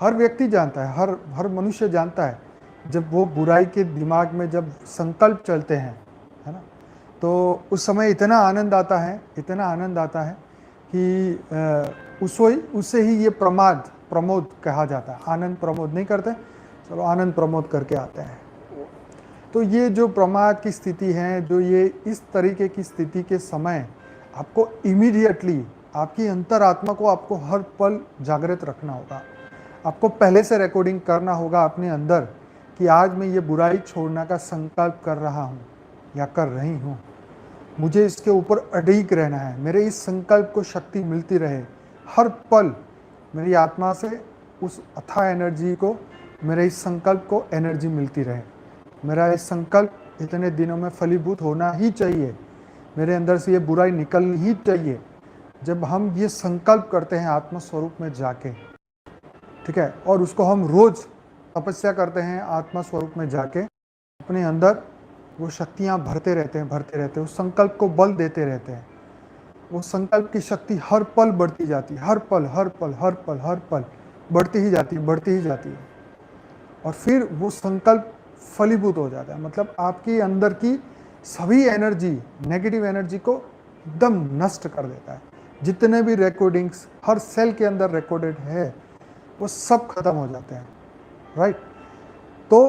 हर व्यक्ति जानता है, हर हर मनुष्य जानता है, जब वो बुराई के दिमाग में जब संकल्प चलते हैं, है ना, तो उस समय इतना आनंद आता है, इतना आनंद आता है कि उससे ही ये प्रमोद कहा जाता है। आनंद प्रमोद नहीं करते, चलो आनंद प्रमोद करके आते हैं। तो ये जो प्रमाद की स्थिति है, जो ये इस तरीके की स्थिति के समय आपको इमीडिएटली आपकी अंतरात्मा को आपको हर पल जागृत रखना होगा। आपको पहले से रिकॉर्डिंग करना होगा अपने अंदर कि आज मैं ये बुराई छोड़ने का संकल्प कर रहा हूँ या कर रही हूँ, मुझे इसके ऊपर अडिग रहना है, मेरे इस संकल्प को शक्ति मिलती रहे हर पल, मेरी आत्मा से उस अथाह एनर्जी को, मेरे इस संकल्प को एनर्जी मिलती रहे, मेरा ये संकल्प इतने दिनों में फलीभूत होना ही चाहिए, मेरे अंदर से ये बुराई निकलनी ही चाहिए। जब हम ये संकल्प करते हैं आत्मा स्वरूप में जाके, ठीक है, और उसको हम रोज तपस्या करते हैं आत्मा स्वरूप में जाके, अपने अंदर वो शक्तियाँ भरते रहते हैं, उस संकल्प को बल देते रहते हैं, वो संकल्प की शक्ति हर पल बढ़ती जाती है, हर पल बढ़ती ही जाती है, और फिर वो संकल्प फलीभूत हो जाता है। मतलब आपकी अंदर की सभी एनर्जी, नेगेटिव एनर्जी को एकदम नष्ट कर देता है। जितने भी रिकॉर्डिंग्स हर सेल के अंदर रिकॉर्डेड है वो सब खत्म हो जाते हैं, राइट। तो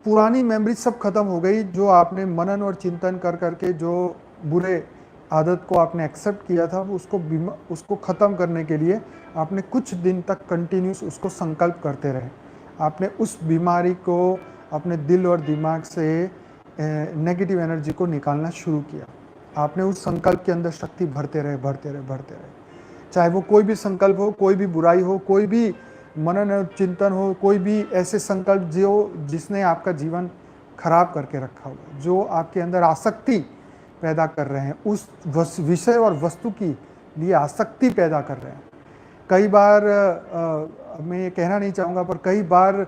पुरानी मेमोरी सब खत्म हो गई, जो आपने मनन और चिंतन कर करके जो बुरे आदत को आपने एक्सेप्ट किया था, वो उसको ख़त्म करने के लिए आपने कुछ दिन तक कंटिन्यूस उसको संकल्प करते रहे। आपने उस बीमारी को अपने दिल और दिमाग से नेगेटिव एनर्जी को निकालना शुरू किया। आपने उस संकल्प के अंदर शक्ति भरते रहे, चाहे वो कोई भी संकल्प हो, कोई भी बुराई हो, कोई भी मनन और चिंतन हो, कोई भी ऐसे संकल्प जो जिसने आपका जीवन खराब करके रखा हो, जो आपके अंदर आसक्ति पैदा कर रहे हैं, उस विषय और वस्तु की लिए आसक्ति पैदा कर रहे हैं। कई बार मैं ये कहना नहीं चाहूँगा, पर कई बार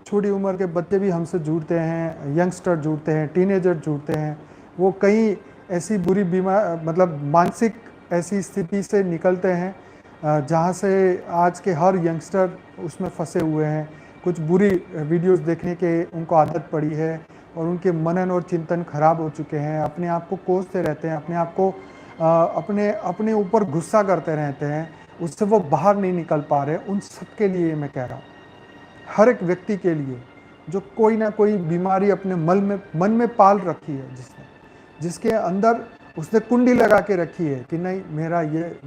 छोटी उम्र के बच्चे भी हमसे जुड़ते हैं, यंगस्टर जुड़ते हैं, टीनेजर जुड़ते हैं, वो कई ऐसी बुरी मतलब मानसिक ऐसी स्थिति से निकलते हैं जहाँ से आज के हर यंगस्टर उसमें फंसे हुए हैं। कुछ बुरी वीडियोस देखने के उनको आदत पड़ी है और उनके मनन और चिंतन खराब हो चुके हैं, अपने आप को कोसते रहते हैं, अपने आप को अपने ऊपर गुस्सा करते रहते हैं, उससे वो बाहर नहीं निकल पा रहे। उन सब के लिए मैं कह रहा हूँ, हर एक व्यक्ति के लिए जो कोई ना कोई बीमारी अपने मन में पाल रखी है, जिसके अंदर उसने कुंडी लगा के रखी है कि नहीं,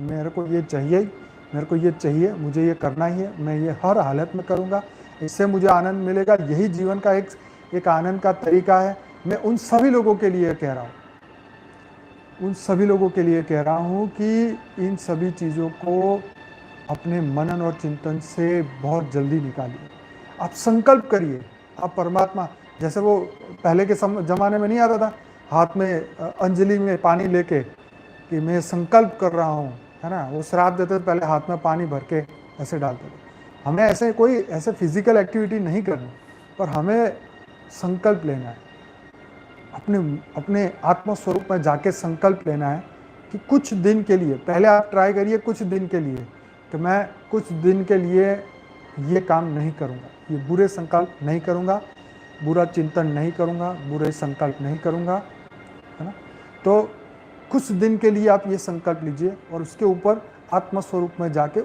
मेरे को ये चाहिए, मुझे ये करना ही है, मैं ये हर हालत में करूँगा, इससे मुझे आनंद मिलेगा, यही जीवन का एक आनंद का तरीका है। मैं उन सभी लोगों के लिए कह रहा हूँ, कि इन सभी चीज़ों को अपने मनन और चिंतन से बहुत जल्दी निकालिए। आप संकल्प करिए, आप परमात्मा, जैसे वो पहले के ज़माने में नहीं आता था, हाथ में अंजलि में पानी लेके कि मैं संकल्प कर रहा हूँ, है ना, वो श्राद्ध देते थे, पहले हाथ में पानी भर के ऐसे डालते थे। हमें ऐसे फिजिकल एक्टिविटी नहीं करनी, पर हमें संकल्प लेना है, अपने आत्मा स्वरूप में जाके संकल्प लेना है कि कुछ दिन के लिए, पहले आप ट्राई करिए कुछ दिन के लिए, कि मैं कुछ दिन के लिए ये काम नहीं करूँगा, ये बुरे संकल्प नहीं करूँगा, बुरा चिंतन नहीं करूँगा, बुरे संकल्प नहीं करूँगा, है ना। तो कुछ दिन के लिए आप ये संकल्प लीजिए और उसके ऊपर आत्मा स्वरूप में जाके,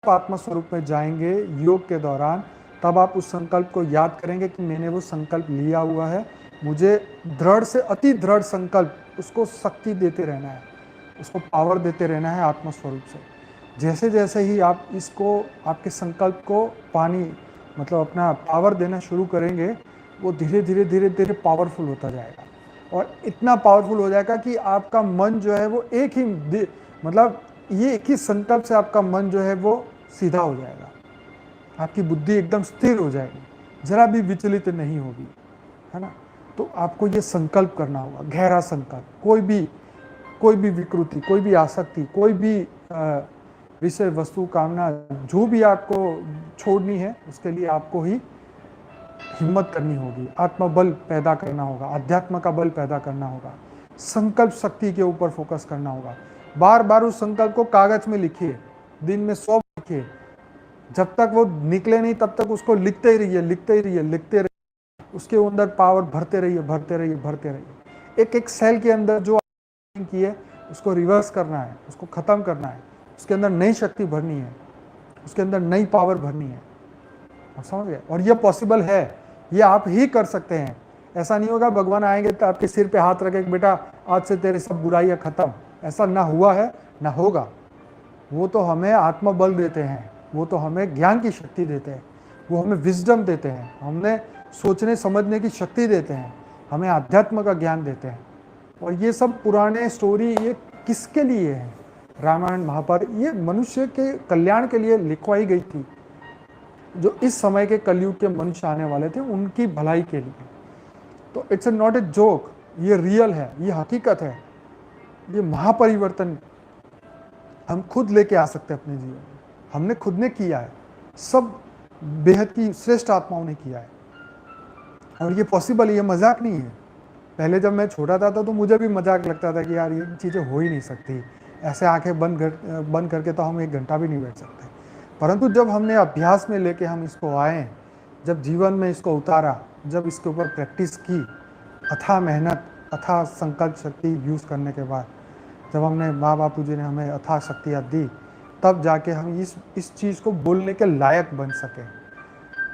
आत्मा स्वरूप में जाएंगे योग के दौरान, तब आप उस संकल्प को याद करेंगे कि मैंने वो संकल्प लिया हुआ है, मुझे दृढ़ से अति दृढ़ संकल्प, उसको शक्ति देते रहना है, उसको पावर देते रहना है आत्मा स्वरूप से। जैसे जैसे ही आप इसको, आपके संकल्प को पानी मतलब अपना पावर देना शुरू करेंगे, वो धीरे धीरे पावरफुल होता जाएगा, और इतना पावरफुल हो जाएगा कि आपका मन जो है वो एक ही संकल्प से आपका मन जो है वो सीधा हो जाएगा, आपकी बुद्धि एकदम स्थिर हो जाएगी, जरा भी विचलित नहीं होगी, है ना। तो आपको ये संकल्प करना होगा, गहरा संकल्प, कोई भी विकृति, कोई भी आसक्ति, कोई भी विषय वस्तु कामना जो भी आपको छोड़नी है, उसके लिए आपको ही हिम्मत करनी होगी, आत्मबल पैदा करना होगा, अध्यात्म का बल पैदा करना होगा, संकल्प शक्ति के ऊपर फोकस करना होगा। बार बार उस संकल्प को कागज में लिखिए, दिन में 100 लिखिए, जब तक वो निकले नहीं तब तक उसको लिखते ही रहिए, लिखते ही रहिए, लिखते रहिए, उसके अंदर पावर भरते रहिए, भरते रहिए, भरते रहिए। एक एक सेल के अंदर जो की है उसको रिवर्स करना है, उसको ख़त्म करना है, उसके अंदर नई शक्ति भरनी है, उसके अंदर नई पावर भरनी है। आप समझ गए? और ये पॉसिबल है, ये आप ही कर सकते हैं। ऐसा नहीं होगा भगवान आएंगे तो आपके सिर पे हाथ रखे बेटा आज से तेरी सब बुराइयां खत्म। ऐसा ना हुआ है ना होगा। वो तो हमें आत्मबल देते हैं, वो तो हमें ज्ञान की शक्ति देते हैं, वो हमें विजडम देते हैं, हमें सोचने समझने की शक्ति देते हैं, हमें अध्यात्म का ज्ञान देते हैं। और ये सब पुराने स्टोरी ये किसके लिए है? रामायण महाभारत ये मनुष्य के कल्याण के लिए लिखवाई गई थी। जो इस समय के कलयुग के मनुष्य आने वाले थे उनकी भलाई के लिए। तो इट्स नॉट ए जोक, ये रियल है, ये हकीकत है, ये महापरिवर्तन हम खुद लेके आ सकते हैं अपने जीवन में। हमने खुद ने किया है, सब बेहद की श्रेष्ठ आत्माओं ने किया है और ये पॉसिबल है, ये मजाक नहीं है। पहले जब मैं छोटा था तो मुझे भी मजाक लगता था कि यार ये चीज़ें हो ही नहीं सकती, ऐसे आंखें बंद करके तो हम 1 घंटा भी नहीं बैठ सकते। परंतु जब हमने अभ्यास में लेके हम इसको आए, जब जीवन में इसको उतारा, जब इसके ऊपर प्रैक्टिस की, अथाह मेहनत, अथाह संकल्प शक्ति यूज़ करने के बाद, जब हमने माँ बापू जी ने हमें अथाह शक्तियाँ दी, तब जाके हम इस चीज़ को बोलने के लायक बन सके।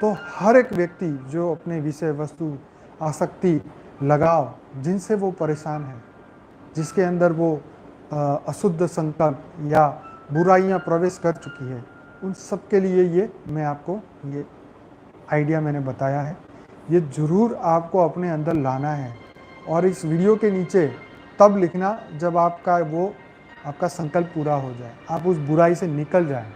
तो हर एक व्यक्ति जो अपने विषय वस्तु आसक्ति लगाव जिनसे वो परेशान है, जिसके अंदर वो अशुद्ध संकल्प या बुराइयां प्रवेश कर चुकी है, उन सब के लिए ये मैं आपको ये आइडिया मैंने बताया है। ये ज़रूर आपको अपने अंदर लाना है और इस वीडियो के नीचे तब लिखना जब आपका संकल्प पूरा हो जाए, आप उस बुराई से निकल जाएं।